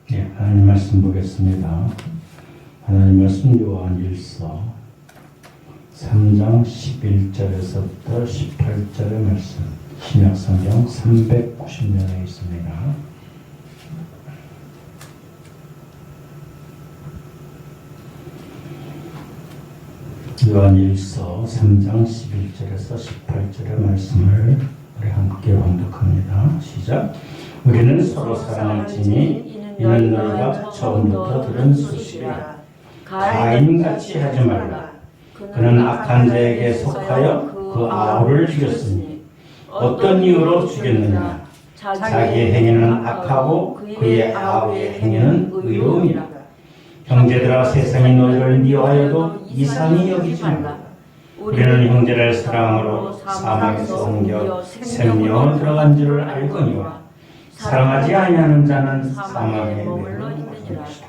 네, 하나님 말씀 보겠습니다. 하나님 말씀 요한일서 3장 11절에서부터 18절의 말씀, 신약성경 390면에 있습니다. 요한일서 3장 11절에서 18절의 말씀을 우리 함께 봉독합니다. 시작. 우리는 서로 사랑할지니 이는 너희가 처음부터 들은 소식이라. 가인같이 하지 말라. 그는 악한 자에게 속하여 그 아우를 죽였으니 어떤 이유로 죽였느냐. 자기의 행위는 악하고 그의 아우의 행위는 의로움이라. 형제들아, 세상이 너희를 미워하여도 이상히 여기지 말라. 우리는 형제를 사랑으로 사망에서 옮겨 생명으로 들어간 줄을 알거니와 사랑하지 아니하는 자는 사망에 머물러 있는 것이다.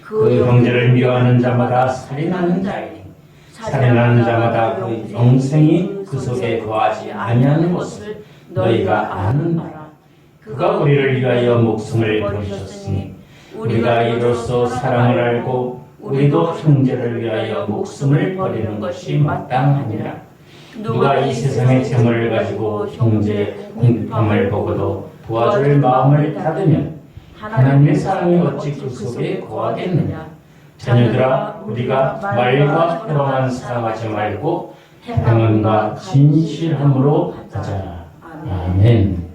그 형제를 미워하는 자마다 살인하는 자이니 살인하는 자마다 그 영생이 그 속에 거하지 아니하는 것을 너희가 아는 바라. 그가 우리를 위하여 목숨을 버리셨으니 우리가 이로써 사랑을 알고 우리도 형제를 위하여 목숨을 버리는 것이 마땅하니라. 누가 이 세상의 재물을 가지고 형제의 궁핍함을 보고도 도와줄 마음을 닫으면 하나님의 사랑이 어찌 그 속에 거하겠느냐. 자녀들아, 우리가 말과 혀로만 사랑하지 말고 행함과 진실함으로 하자. 아멘.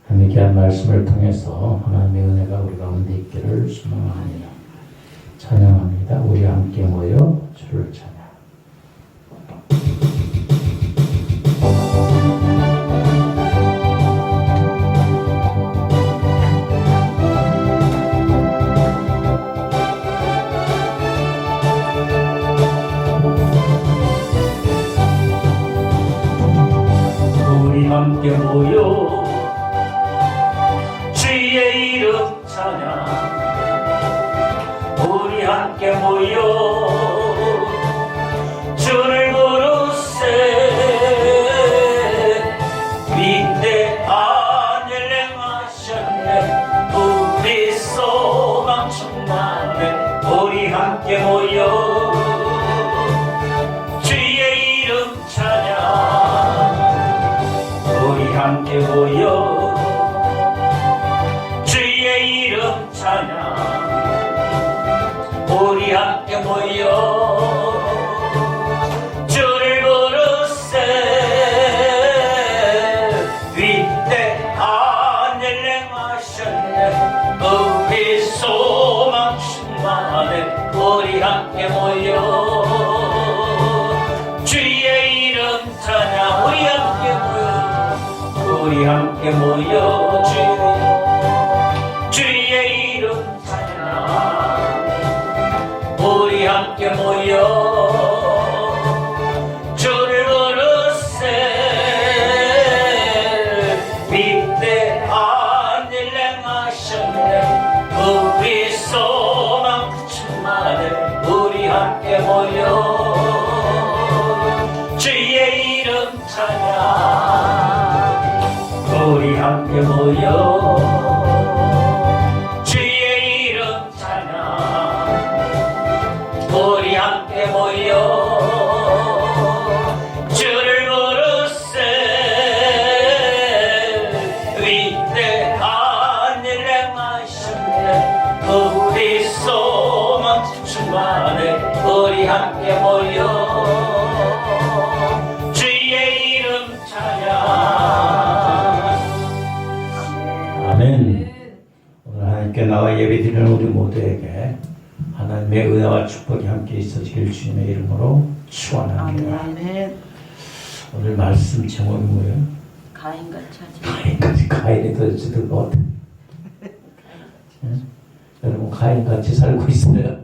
하나님의 귀한 말씀을 통해서 하나님의 은혜가 우리 가운데 있기를 소망합니다. 찬양합니다. 우리 함께 모여 주를 찬양. 우리 함께 모여 주의 이름 찬양. 우리 함께 모여 주를 부르세. 위대한 일 행하셨네. 우리 소망 충만해. 우리 함께 모여 주의 이름 찬양. 우리 함께 모여 주의 이름 찬양. 우리 함께 모여 주를 부르세. 위대한 일 행하셨네. 우리 소망 충만해. 우리 함께 모여 주의 이름 찬양. 우리 함께 모여 우리 함께 모여 주의 이름 찬양. 우리 함께 모여 주를 부르세. 위대한 일 행하셨네. 우리 소망 충만해. 우리 함께 모여 주의 이름 찬양. 우리 함께 모여 주의 이름 찬양. 우리 함께 모여 주를 부르세. 위대한 일 행하셨네. 우리 소망 충만해. 우리 함께 모여 주의 이름 찬양. 아멘. 오늘 하나님께 나와 예배드리는 우리 모두에게 하나님의 은혜와 축복이 함께 있어지길 주님의 이름으로 축원합니다. 아멘. 오늘 말씀 제목이 뭐예요? 가인같이 하지. 가인이 도대체 뭐 같아? 여러분 가인같이 살고 있어요?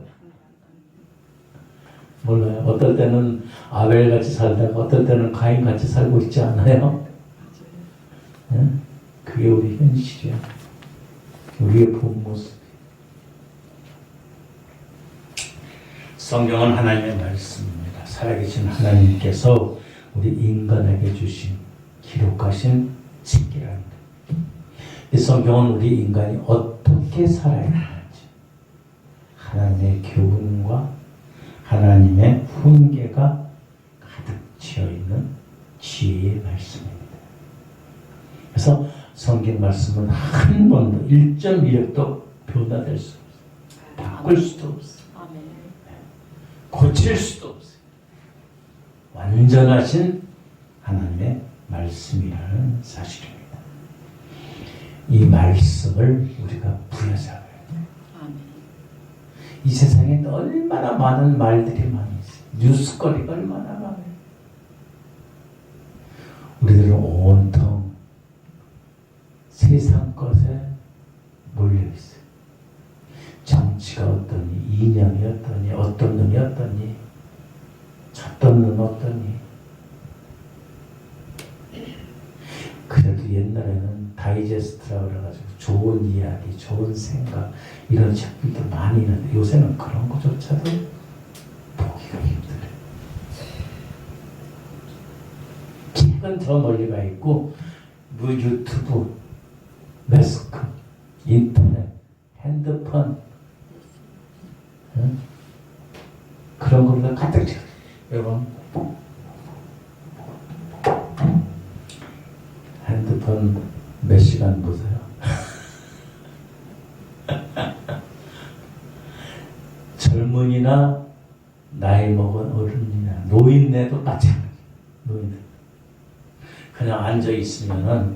몰라요. 어떨 때는 아벨같이 살다가 어떨 때는 가인같이 살고 있지 않아요? 그게 우리 현실이야. 우리의 본 모습. 성경은 하나님의 말씀입니다. 살아계신 하나님께서 우리 인간에게 주신 기록하신 책이랍니다. 이 성경은 우리 인간이 어떻게 살아야 하는지, 하나님의 교훈과 하나님의 훈계가 가득 채어있는 지혜의 말씀입니다. 그래서 성경 말씀은 한 번도 1.1획도 변화될 수 없어요. 바꿀 수도 없어요. 아멘. 고칠 수도 없어요. 완전하신 하나님의 말씀이라는 사실입니다. 이 말씀을 우리가 부여잡아야 돼요. 아멘. 이 세상에 얼마나 많은 말들이 많이 있어요. 뉴스거리가 얼마나 많아요. 우리들은 온통 세상 것에 몰려있어요. 정치가 어떠니, 이념이 어떠니, 어떤 놈이 어떠니, 저떤 놈 어떠니. 그래도 옛날에는 다이제스트라고 그래가지고 좋은 이야기, 좋은 생각 이런 책들도 많이 있는데 요새는 그런 것조차도 보기가 힘들어요. 책은 더 멀리 가 있고 유튜브, 매스컴, 인터넷, 핸드폰 그런 거보다 가득 채워. 여러분 핸드폰 몇 시간 보세요? 젊은이나 나이 먹은 어른이나 노인네도 마찬가지. 노인들 그냥 앉아 있으면은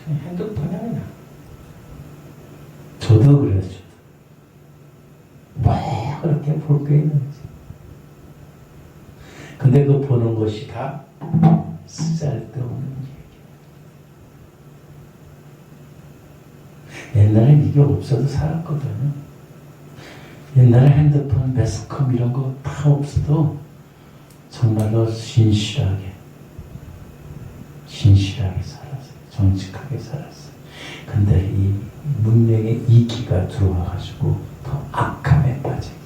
그냥 핸드폰이 아니야. 저도 그래요. 왜 그렇게 볼 게 있는지. 근데 그 보는 것이 다 쓸데없는 얘기. 옛날엔 이게 없어도 살았거든요. 옛날에 핸드폰, 매스컴 이런 거 다 없어도 정말로 신실하게 살았어요. 정직하게 살았어요. 근데 이 문명의 이기가 들어와가지고 더 악함에 빠져있어요.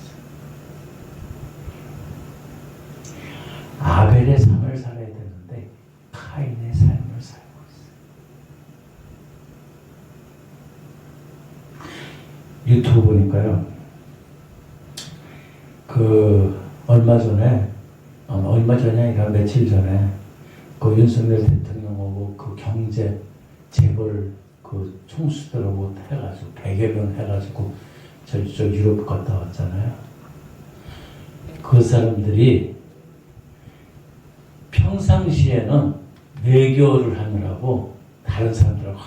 아벨의 삶을 살아야 되는데 카인의 삶을 살고 있어요. 유튜브 보니까요. 얼마 전에 아니라 며칠 전에 그 윤석열 대통령하고 그 경제 재벌 그 총수들하고 해가지고 100여 명 해가지고 저쪽 유럽 갔다 왔잖아요. 그 사람들이 평상시에는 외교를 하느라고 다른 사람들하고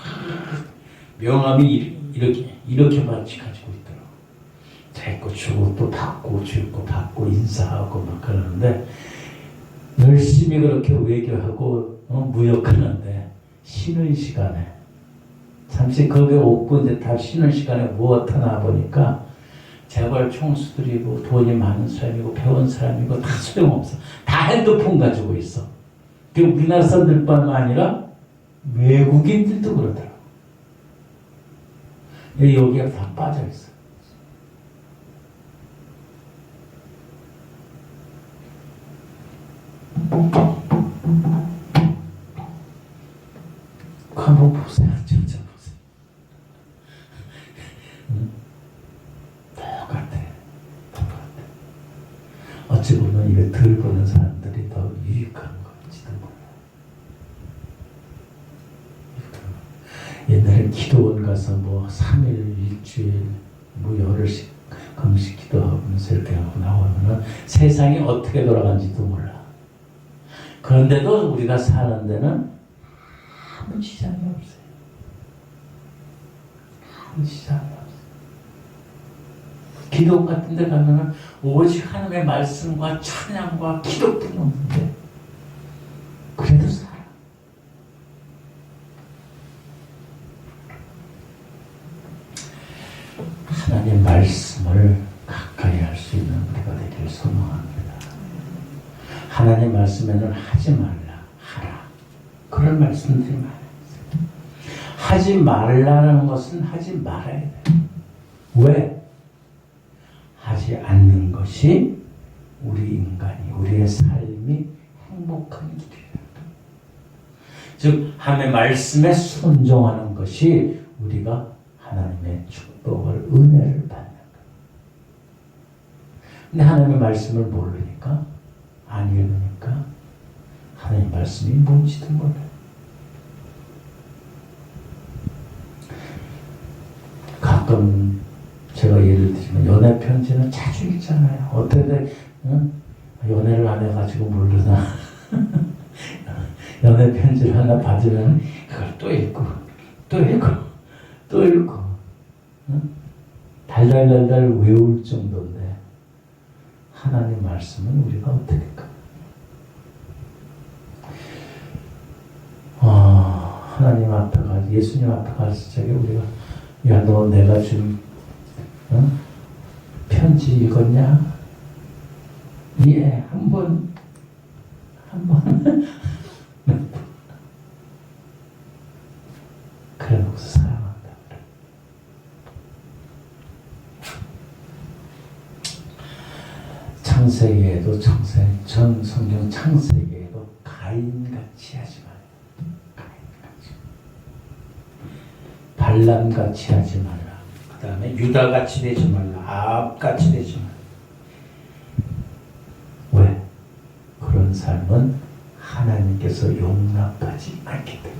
명함이 이렇게 마치 가지고 있더라고. 자꾸 주고 또 받고 주고 받고 인사하고 막 그러는데 열심히 그렇게 외교하고 무역하는데 쉬는 시간에 잠시 거기에 없고 이제 다 쉬는 시간에 무엇하나 보니까 재벌 총수들이고 돈이 많은 사람이고 배운 사람이고 다 소용없어. 다 핸드폰 가지고 있어. 그 우리나라 사람들뿐만 아니라 외국인들도 그러더라고. 여기에 다 빠져 있어. 한번 보세요. 진짜 보세요. 똑같아. 어찌 보면 이거 덜 보는 사람들이 더 유익한 건지도 몰라요. 옛날에 기도원 가서 뭐 3일, 일주일, 뭐 열흘씩 금식 기도하면서 이렇게 하고 나오면은 세상이 어떻게 돌아가는지도 몰라. 그런데도 우리가 사는 데는 아무 지장이 없어요. 아무 지장이 없어요. 기도 같은 데 가면은 오직 하나님의 말씀과 찬양과 기도뿐이 없는데 그래도 살아. 하나님의 말씀을 가까이 할 수 있는 우리가 되기를 소망합니다. 하나님 말씀에는 하지 말라, 하라. 그런 말씀들이 많아요. 하지 말라는 것은 하지 말아야 돼요. 왜? 하지 않는 것이 우리 인간이, 우리의 삶이 행복한 길이에요. 즉 하나님의 말씀에 순종하는 것이 우리가 하나님의 축복을, 은혜를 받는 거예요. 근데 하나님의 말씀을 모르니까, 안 읽으니까 하나님 말씀이 뭔지도 몰라요. 가끔 제가 예를 들면 연애 편지는 자주 읽잖아요. 어떻게 연애를 안 해가지고 모르나 연애 편지를 하나 받으면 그걸 또 읽고 또 읽고 또 읽고 달달달달 외울 정도인데 하나님 말씀은 우리가 어떻게 할까? 하나님 앞에 가 예수님 앞에 갔을 적에 우리가 야, 너 내가 준 편지 읽었냐? 예, 한 번. 그래 놓고 사랑한다. 창세기에도 전 성경 창세기에도 가인같이 하지 마라. 발람같이 하지 말라. 그 다음에 유다같이 되지 말라. 아합같이 되지 말라. 왜? 그런 삶은 하나님께서 용납하지 않기 때문에.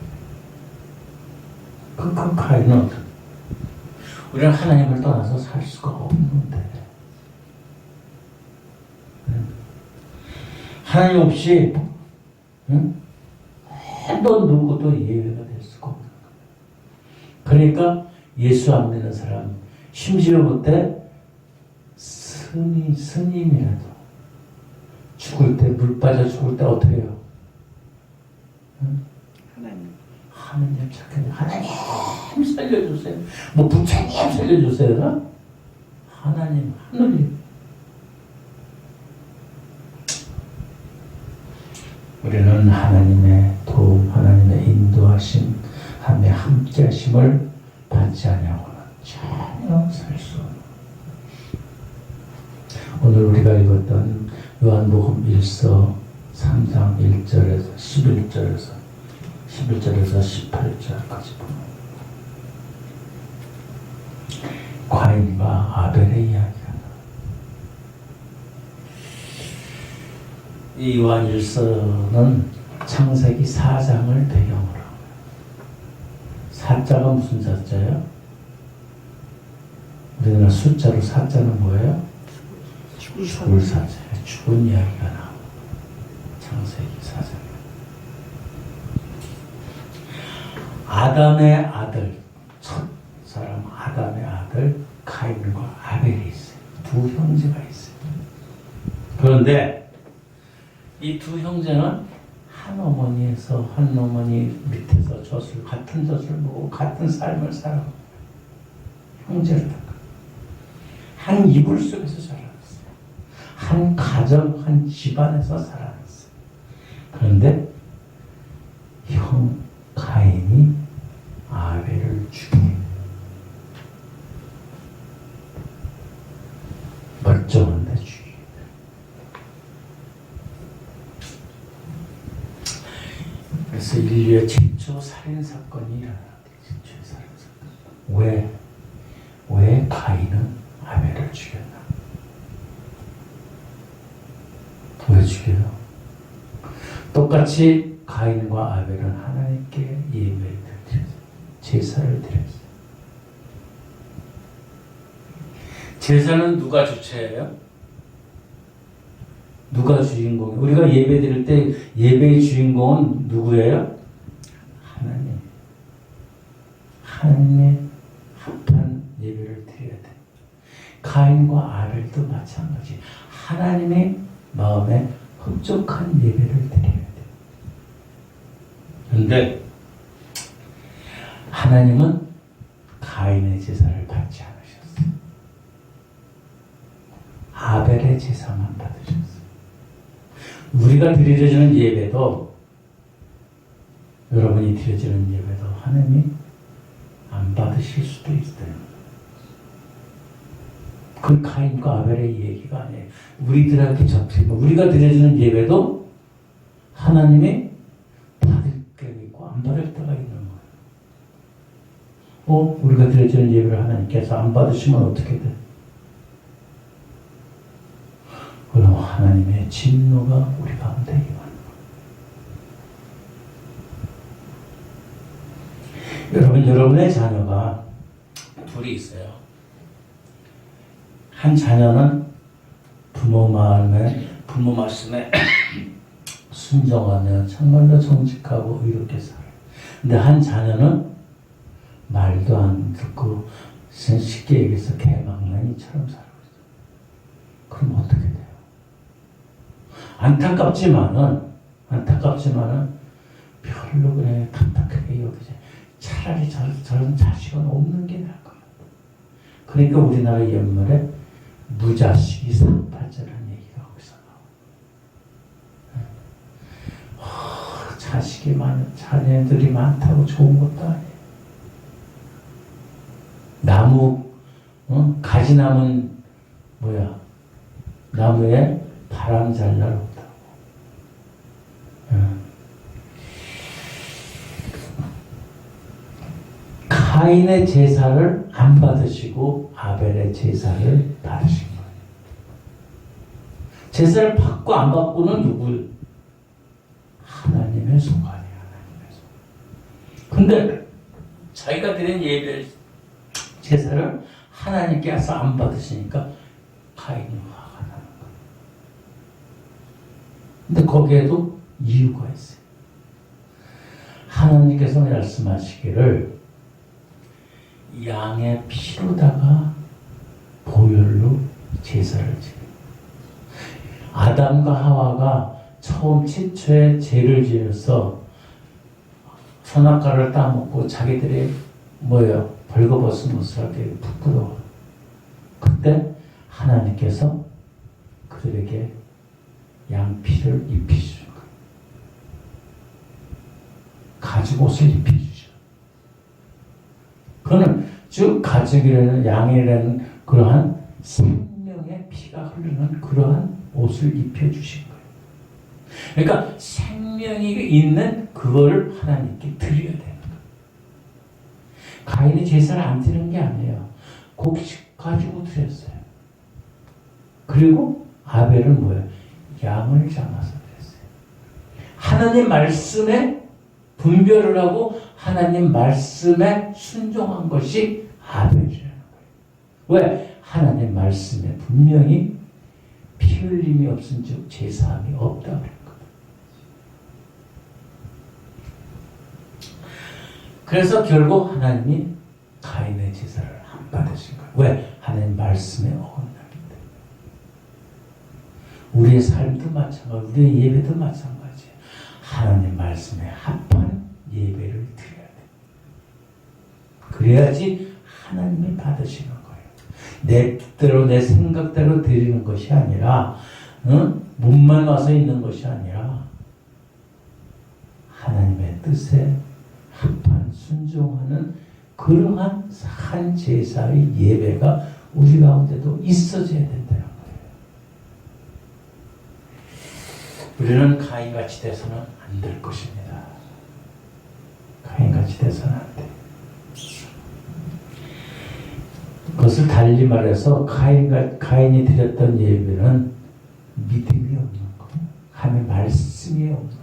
그 가인은 어떻게? 우리는 하나님을 떠나서 살 수가 없는데. 하나님 없이 해도 누구도 예외가 될 수가 없는 거예요. 그러니까 예수 안 믿는 사람, 심지어 그때 스님이라도 죽을 때, 물 빠져 죽을 때 어떻게 해요? 하나님 착한 하나님 살려주세요. 뭐 부처님 살려주세요. 하나님 하늘이. 우리는 하나님의 도움, 하나님의 인도하심, 하나님의 함께하심을 받지 않냐고는 전혀 살 수 없는. 오늘 우리가 읽었던 요한복음 1서 3장 1절에서 11절에서 18절까지 보면 과인과 아벨의 이야기가 이 요한 1서는 창세기 4장을 배경으로. 사자가 무슨 사자예요? 우리나라 숫자로 사자는 뭐예요? 죽을 사자예요. 죽은 이야기가 나옵니다. 창세기 4장. 아담의 아들, 첫 사람 아담의 아들 가인과 아벨이 있어요. 두 형제가 있어요. 그런데 이 두 형제는 한 어머니에서 한 어머니 밑에서 같은 젖을 먹고 같은 삶을 살아가고 형제를 한 이불 속에서 자라났어요. 한 가정, 한 집안에서 살아났어요. 그런데 형 가인이 아벨을 죽이고 멀쩡한데 죽이고. 그래서 인류의 최초 살인사건이 일어났대요. 최초의 살인사건. 왜 가인은 아벨을 죽였나? 왜 죽여요? 똑같이 가인과 아벨은 하나님께 예배를 드렸어요. 제사를 드렸어요. 제사는 누가 주체예요? 누가 주인공이에요? 우리가 예배 드릴 때 예배의 주인공은 누구예요? 하나님. 하나님의 합한 예배를 드려야 돼. 가인과 아벨도 마찬가지. 하나님의 마음에 흡족한 예배를 드려야 돼. 그런데 하나님은 가인의 제사를 받지 않으셨어요. 아벨의 제사만 받으셨어요. 우리가 드려지는 예배도, 여러분이 드려지는 예배도 하나님이 안 받으실 수도 있어요. 그 가인과 아벨의 얘기가 아니에요. 우리들한테 접히고 우리가 드려지는 예배도 하나님이 받을 때가 있고 안 받을 때가 있는 거예요. 우리가 드려지는 예배를 하나님께서 안 받으시면 어떻게 돼? 그럼 하나님의 진노가 우리 가운데 임하는 거예요. 여러분의 자녀가 둘이 있어요. 한 자녀는 부모 말씀에 순종하며 정말로 정직하고 의롭게 살아요. 근데 한 자녀는 말도 안 듣고 쉽게 얘기해서 개망나니처럼 살고 있어요. 그럼 어떻게 돼요? 안타깝지만은 별로 그래 답답하게 여기지. 차라리 저런 자식은 없는 게 나을 것 같아요. 그러니까 우리나라 옛말에 무자식이 상팔자라는 얘기가 거기서 나와요. 자녀들이 많다고 좋은 것도 아니에요. 가지 남은 나무에 바람 잘 날 없다고. 가인의 제사를 안 받으시고 아벨의 제사를 받으신 거예요. 제사를 받고 안 받고는 누굴? 하나님의 소관이에요. 하나님의 소관. 근데 자기가 드린 예배 제사를 하나님께서 안 받으시니까 가인이 화가 나는 거예요. 근데 거기에도 이유가 있어요. 하나님께서 말씀하시기를 양의 피로다가 보혈로 제사를 지어요. 아담과 하와가 처음 최초의 죄를 지어서 선악과를 따먹고 자기들이 벌거벗은 옷을 하게 부끄러워. 그때 하나님께서 그들에게 양피를 입히시는 거예요. 가죽옷을 입히주셔. 그거는 즉 가죽이라는 양이라는 그러한 생명의 피가 흐르는 그러한 옷을 입혀주신 거예요. 그러니까 생명이 있는 그거를 하나님께 드려야 되는 거예요. 가인이 제사를 안 드리는 게 아니에요. 곡식 가지고 드렸어요. 그리고 아벨은 양을 잡아서 드렸어요. 하나님 말씀에 분별을 하고 하나님 말씀에 순종한 것이 아벨이라는 거예요. 왜? 하나님 말씀에 분명히 피 흘림이 없은즉 제사함이 없다고 그랬거든. 그래서 결국 하나님이 가인의 제사를 안 받으신 거예요. 왜? 하나님 말씀에 어긋나기 때문에. 우리의 삶도 마찬가지, 우리의 예배도 마찬가지예요. 하나님 말씀에 합한 예배를 드려야 돼. 그래야지 하나님이 받으시는 거예요. 내 뜻대로 내 생각대로 드리는 것이 아니라 몸만 와서 있는 것이 아니라 하나님의 뜻에 합한 순종하는 그러한 한 제사의 예배가 우리 가운데도 있어져야 된다는 거예요. 우리는 가인같이 돼서는 안 될 것입니다. 가인같이 돼서는 안 돼요. 그것을 달리 말해서 가인이 드렸던 예배는 믿음이 없는 거예요. 하나님의 말씀이 없는 거예요.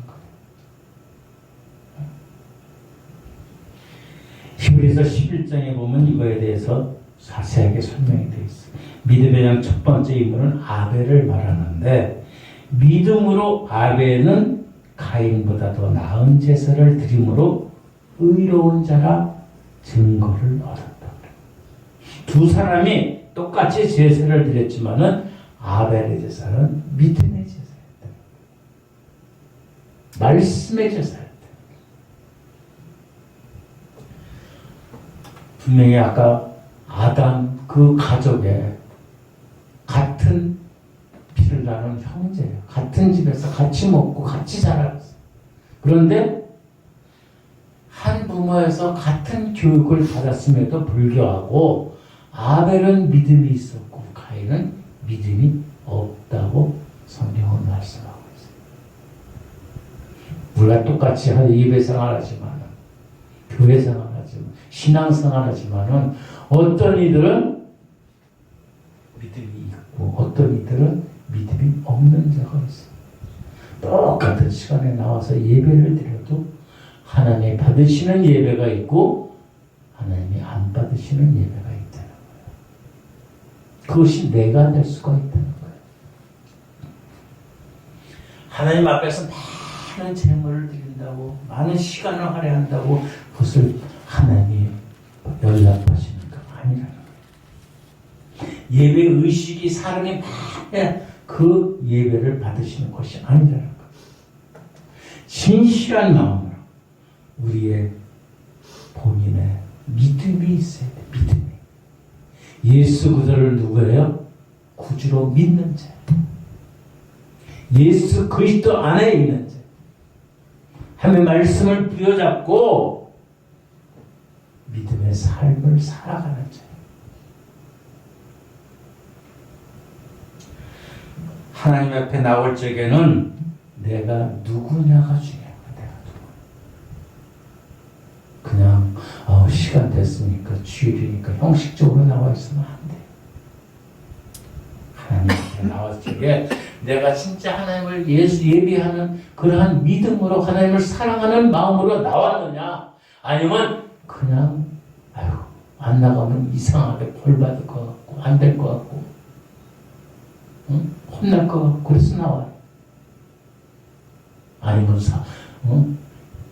히브리서 11장에 보면 이거에 대해서 자세하게 설명이 되어 있어요. 믿음의 양 첫 번째 인물은 아벨을 말하는데 믿음으로 아벨은 가인보다 더 나은 제사를 드림으로 의로운 자라 증거를 얻었다. 두 사람이 똑같이 제사를 드렸지만은 아벨의 제사는 믿음의 제사였다. 말씀의 제사였다. 분명히 아까 아담 그 가족에 같은 피를 나눈 형제예요. 같은 집에서 같이 먹고 같이 자랐어요. 그런데 한 부모에서 같은 교육을 받았음에도 불구하고 아벨은 믿음이 있었고 가인은 믿음이 없다고 성경은 말씀하고 있어요. 우리가 똑같이 예배 생활하지만 교회 생활하지만 하지만 신앙생활하지만은 어떤 이들은 믿음이 있고 어떤 이들은 믿음이 없는 자가 있어요. 똑같은 시간에 나와서 예배를 드려도 하나님이 받으시는 예배가 있고 하나님이 안 받으시는 예배가 있다는 거예요. 그것이 내가 될 수가 있다는 거예요. 하나님 앞에서 많은 재물을 드린다고 많은 시간을 할애한다고 그것을 하나님이 연락하시는 거 아니라는 거예요. 예배 의식이 사람이 많아야 그 예배를 받으시는 것이 아니라는 거예요. 진실한 마음으로 우리의 본인의 믿음이 있어야 돼. 믿음이. 예수 그리스도를 누구예요? 구주로 믿는 자. 예수 그리스도 안에 있는 자. 하나님의 말씀을 부여잡고 믿음의 삶을 살아가는 자. 하나님 앞에 나올 적에는 내가 누구냐가 중요한 거야. 내가 누구. 그냥 시간 됐으니까 주일이니까 형식적으로 나와 있으면 안 돼. 하나님 앞에 나올 적에 내가 진짜 하나님을 예비하는 그러한 믿음으로 하나님을 사랑하는 마음으로 나왔느냐, 아니면 그냥 안 나가면 이상하게 벌 받을 것 같고 안 될 것 같고 혼날 것 같고 그래서 나와요. 아니면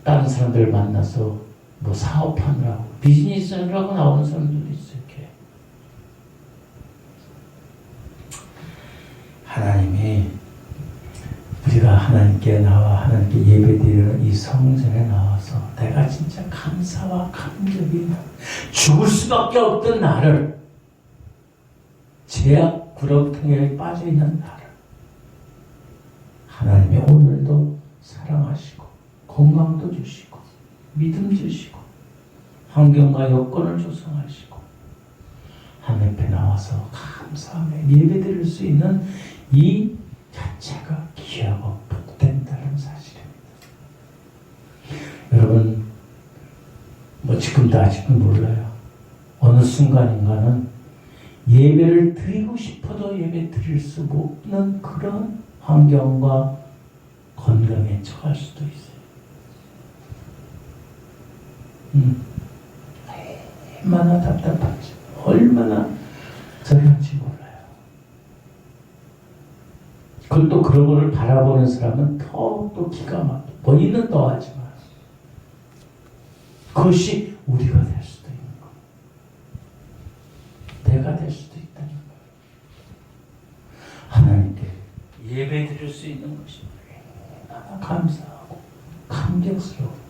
다른 사람들 만나서 뭐 사업하느라고 비즈니스하느라고 나오는 사람들도 있어요. 이렇게. 하나님이 우리가 하나님께 나와 하나님께 예배드리는 이 성전에 나와서 내가 진짜 감사와 감격이 죽을 수밖에 없던 나를, 죄악 구렁텅이에 빠져있는 나를 하나님이 오늘도 사랑하시고 건강도 주시고 믿음 주시고 환경과 여건을 조성하시고 하나님 앞에 나와서 감사하며 예배드릴 수 있는 이 자체가 귀하고 복된다는 사실입니다. 여러분, 지금도 아직은 몰라요. 어느 순간인가는 예배를 드리고 싶어도 예배 드릴 수 없는 그런 환경과 건강에 처할 수도 있어요. 얼마나 답답한지, 얼마나 저런지 몰라요. 그것도 그런 거를 바라보는 사람은 더욱더 기가 막혀. 본인은 더하지만 그것이 우리가 될 수도 있는 거예요. 내가 될 수도 있다는 거예요. 하나님께 예배 드릴 수 있는 것이 얼마나 감사하고 감격스러운지.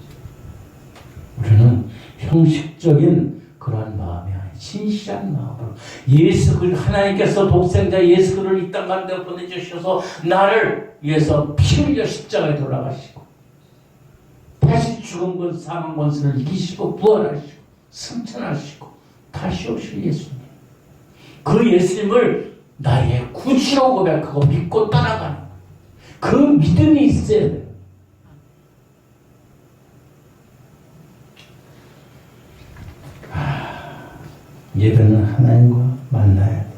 우리는 형식적인 그러한 마음이 아니라 진실한 마음으로 예수 그리스도, 하나님께서 독생자 예수 그리스도를 이 땅 가운데 보내주셔서 나를 위해서 피 흘려 십자가에 돌아가시고 다시 죽은 것 사망 권세를 이기시고 부활하시고 승천하시고 다시 오실 예수님, 그 예수님을 나의 구주로 고백하고 믿고 따라가는 그 믿음이 있어야 돼요. 예배는 하나님과 만나야 돼.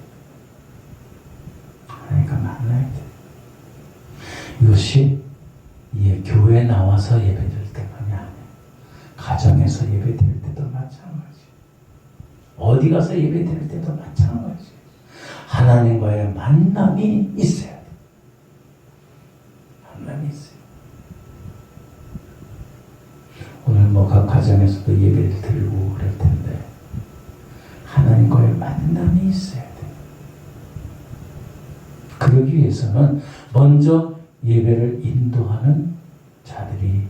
하나님과 만나야 돼. 이것이 교회에 나와서 예배드릴 때만이 아니야. 가정에서 예배드릴 때도 마찬가지. 어디 가서 예배드릴 때도 마찬가지. 하나님과의 만남이 있어야 돼. 만남이 있어요. 오늘 각 가정에서도 예배를 드리고 그럴 텐데 하나님과의 만남이 있어야 돼. 그러기 위해서는 먼저 예배를 인도하는 자들이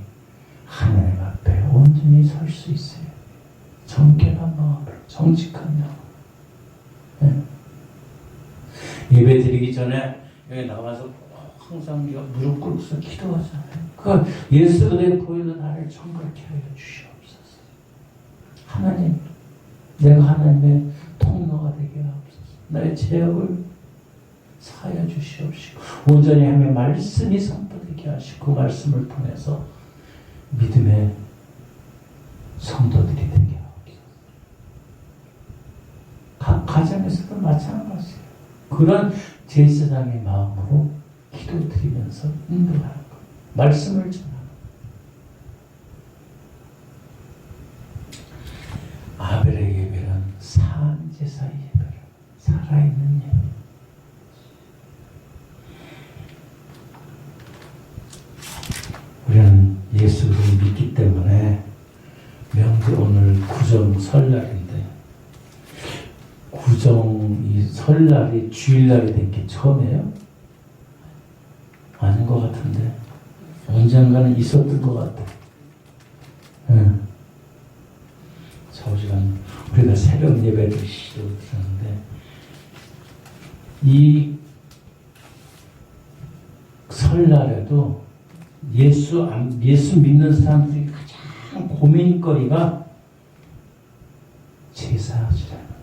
하나님 앞에 온전히 설 수 있어요. 정결한 마음으로, 정직한 마음. 네. 예배 드리기 전에 여기 나와서 항상 무릎 꿇고서 기도하잖아요. 예수 그리스도의 보혈로 나를 정결케 하여 주시옵소서. 하나님, 내가 하나님의 통로가 되게 하옵소서. 나의 죄악을 사하여 주시옵시고 온전히 하나님의 말씀이 선포되게 하시고 그 말씀을 통해서 믿음의 성도들이 되게 하옵소서. 가정에서도 마찬가지예요. 그런 제사장의 마음으로 기도드리면서 인도하는 것, 말씀을 전하는 것. 아벨의 예배는 산 제사의 예배라, 살아있는 예배. 우리는 예수를 믿기 때문에 명절 오늘 구정 설날인데 구정이 설날이 주일날이 된 게 처음이에요? 아닌 것 같은데 언젠가는 있었던 것 같아. 응. 좌우지간 우리가 새벽 예배를 시도했는데 이 설날에도 예수 믿는 사람들이 가장 고민거리가 제사 지내는 거예요.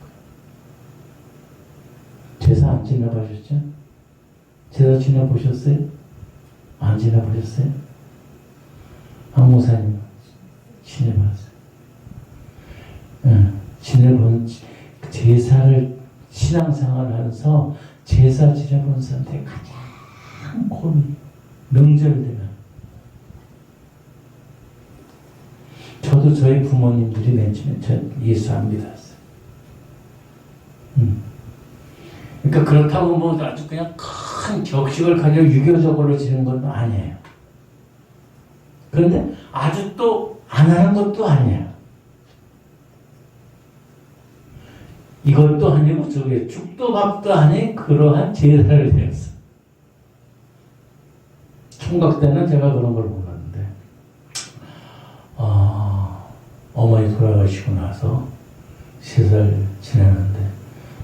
제사 안 지내보셨죠? 제사 지내보셨어요? 안 지내보셨어요? 한 목사님 지내봤어요. 지내본 제사를 신앙생활을 하면서 제사 지내본 사람들이 가장 고민, 명절 되면 저도 저희 부모님들이 맨 처음에 저 예수 안 믿었어요. 그러니까 그렇다고 뭐 아주 그냥 큰 격식을 가지고 유교적으로 지는 건 아니에요. 그런데 아주 또 안 하는 것도 아니에요. 이것도 아니고 저게 죽도 밥도 아닌 그러한 제사를 드렸어. 총각 때는 제가 그런 걸 몰랐는데 어머니 돌아가시고 나서 제사를 지내는데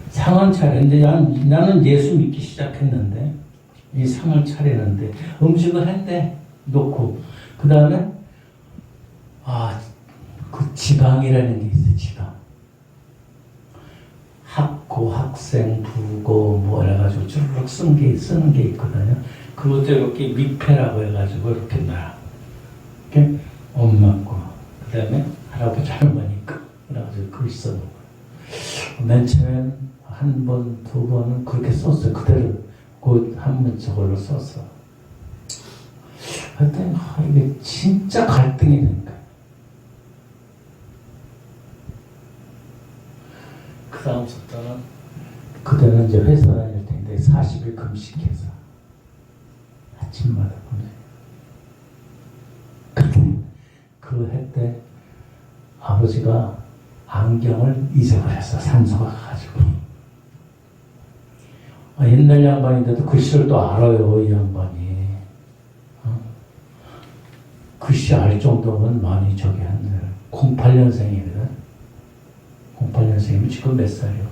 상을 차리는데 나는 예수 믿기 시작했는데 이 상을 차리는데 음식을 한대 놓고 그 다음에 그 지방이라는 게 있어요. 지방. 학고, 학생, 부고 뭐 해가지고 쭈르륵 쓰는 게 있거든요. 그것도 이렇게 미패라고 해가지고 이렇게 놔. 이렇게 엄마 거, 그 다음에 할아버지 할머니 거 그래가지고 글 써놓은 거예요. 맨 처음엔 한 번, 두 번은 그렇게 썼어요. 그대로 그 한 번 저걸로 썼어. 하여튼 이게 진짜 갈등이 되는 거예요. 그 다음부터는 그때는 이제 회사 다닐 텐데 40일 금식해서 아침마다 금식. 그 해 때 아버지가 안경을 잊어버렸어. 산소가 가가지고. 옛날 양반인데도 글씨를 또 알아요. 이 양반이. 글씨 알 정도면 많이 저기 한데 08년생이거든. 08년생이면 지금 몇 살이요?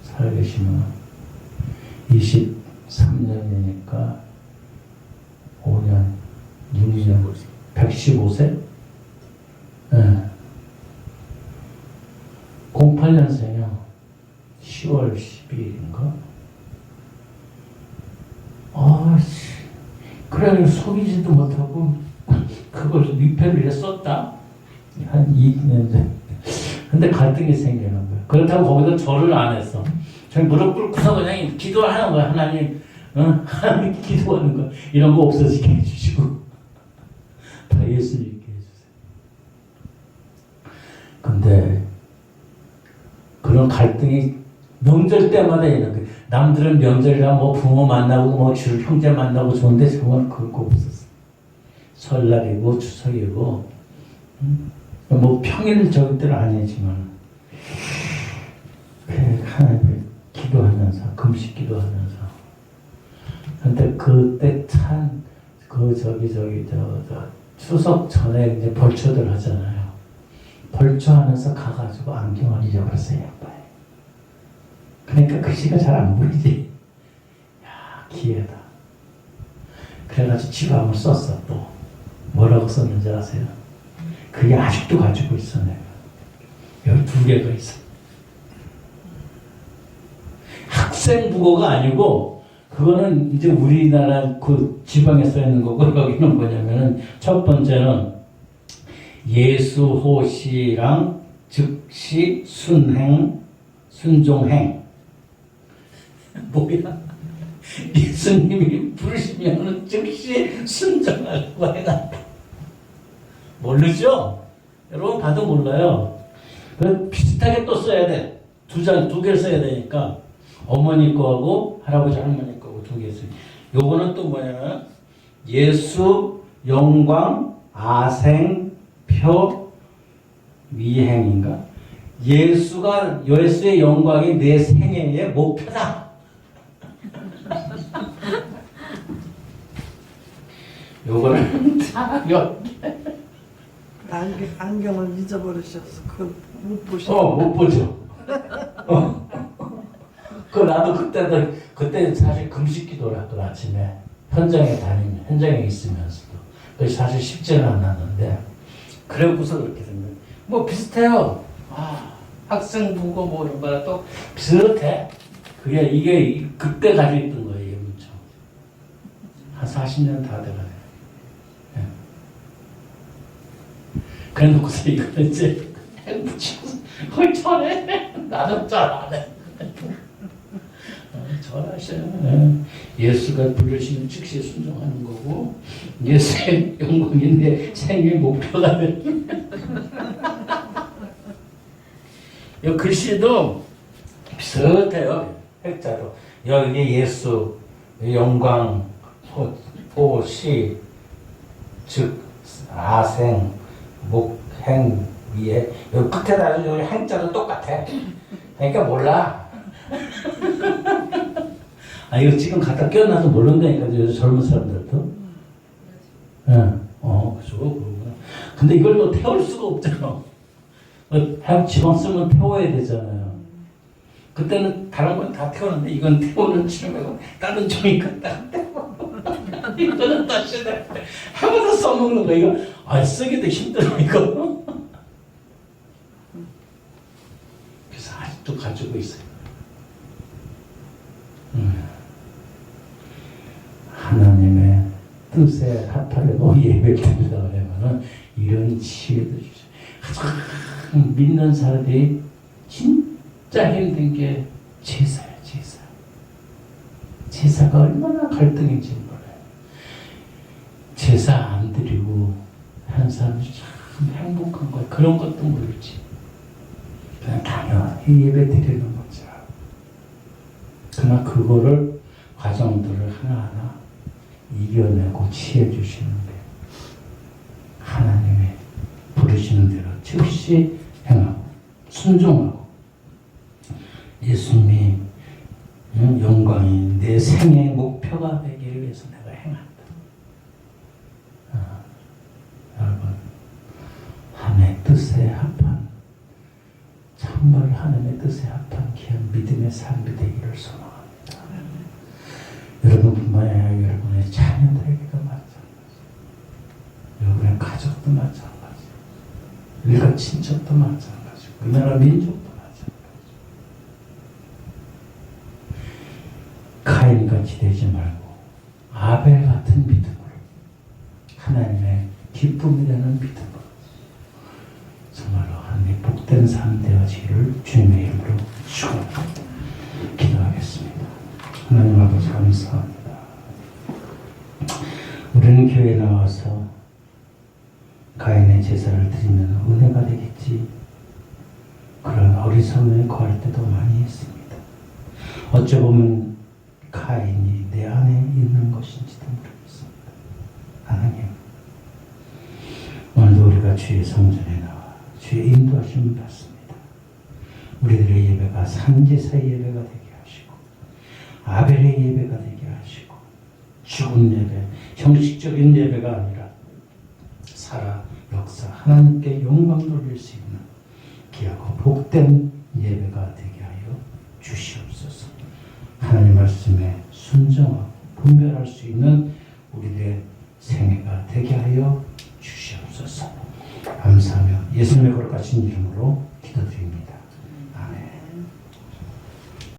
살아계시면 23년이니까 5년, 6년, 115세? 네. 08년생이요. 10월 12일인가? 그래, 속이지도 못하고 그걸 위패를 썼다? 한 2년 전. 근데 갈등이 생기는 거예요. 그렇다고 거기서 절을 안 했어. 저희 무릎 꿇고서 그냥 기도하는 거야. 하나님, 하나님 기도하는 거. 이런 거 없어지게 해주시고. 다 예수 믿게 해주세요. 근데 그런 갈등이 명절 때마다 있는 거예요. 남들은 명절이라 뭐 부모 만나고 뭐 형제 만나고 좋은데 저건 그거 없었어. 설날이고 추석이고 뭐 평일 저기 때는 아니지만 하나님 기도하면서 금식 기도하면서 근데 그때 찬 그 저 추석 전에 이제 벌초들 하잖아요. 벌초하면서 가가지고 안경을 잊어버렸어요. 양반이. 그러니까 글씨가 잘 안 보이지. 야, 기회다. 그래가지고 지갑을 썼어. 또 뭐라고 썼는지 아세요? 그게 아직도 가지고 있어. 내가 12개가 있어. 학생부고가 아니고 그거는 이제 우리나라 그 지방에 써 있는 거고 여기는 뭐냐면은 첫 번째는 예수호시랑 즉시 순행 순종행. 뭐야? 예수님이 부르시면 즉시 순종하고 해놨다. 모르죠? 여러분 봐도 몰라요. 비슷하게 또 써야 돼. 두 개를 써야 되니까 어머니 거하고 할아버지 할머니 거하고 두 개 써요. 요거는 또 뭐냐면 예수 영광 아생 표 미행인가? 예수의 영광이 내 생애의 목표다. 요거는 안경을 잊어버리셔서 그걸 못 보시죠. 못 보죠. 나도 그때 사실 금식 기도를 하더라, 아침에. 현장에 있으면서도. 그래서 사실 쉽지는 않았는데, 그래고서 그렇게 생각해요. 뭐 비슷해요. 학생부고 뭐 이런 거랑 또 비슷해. 이게 그때 가지고 있던 거예요, 이게 문자. 한 40년 다 돼가네. 그래 놓고서 이거는 이제 행복치고 잘해. 나도 잘하네. 잘하셔요. 예수가 부르시면 즉시 순종하는 거고 예수의 영광이 내 생의 목표가 되는. 이 글씨도 비슷해요. 핵자로 여기 예수 영광 호시 즉 아생 목행 위에 여기 끝에다 여기 행자도 똑같아. 그러니까 몰라. 이거 지금 갖다 껴놔서 모른다니까 요즘 젊은 사람들도. 그죠. 근데 이걸 또 태울 수가 없잖아. 지방 쓰면 태워야 되잖아요. 그때는 다른 건 다 태우는데 이건 태우는 치료면 다른 종이 갖다 태워. 이거는 다시 해마다 써먹는 거 이거 쓰기도 힘들어 이거. 그래서 아직도 가지고 있어요. 하나님의 뜻에 합하려고 예배를 드리려고 하면은 이런 지혜도 주죠. 가장 믿는 사람들이 진짜 힘든 게 제사야, 제사. 제사가 얼마나 갈등인지 몰라요. 제사 안 드리고 하는 사람들이 참 행복한 거야. 그런 것도 모르지. 그냥 당연히 예배 드리는 거죠. 그러나 그거를 과정들을 하나하나 이겨내고 치해 주시는데 하나님의 부르시는 대로 즉시 행하고 순종하고 예수님이 영광이 내 생애의 목표가 되기 위해서 내가 행한다. 여러분 하나님의 뜻에 합한 정말 하나님의 뜻에 합한 귀한 믿음의 삶이 되기를 소망합니다. 여러분뿐만 아니라 여러분의 자녀들에게도 마찬가지, 여러분의 가족도 마찬가지, 일가 친척도 마찬가지, 그 나라 민족도 마찬가지. 가인같이 되지 말고 아벨 같은 믿음으로 하나님의 기쁨이 되는 믿음으로 정말로 하나님의 복된 삶 되어지기를 주님의 이름으로 축원합니다. 기도하겠습니다. 하나님 아버지 감사합니다. 우리는 교회에 나와서 가인의 제사를 드리면 은혜가 되겠지, 그런 어리석음에 거할 때도 많이 했습니다. 어찌 보면 가인이 내 안에 있는 것인지도 모르겠습니다. 하나님, 오늘도 우리가 주의 성전에 나와 주의 인도하심을 받습니다. 우리들의 예배가 산제사의 예배가 되게 하시고 아벨의 예배가 되게 하시고 죽은 예배, 형식적인 예배가 아니라 살아 역사 하나님께 영광 돌릴 수 있는 귀하고 복된 예배가 되게 하여 주시옵소서. 하나님 말씀에 순종하고 분별할 수 있는 우리의 생애가 되게 하여 주시옵소서. 감사하며 예수님의 거룩하신 이름으로 기도드립니다.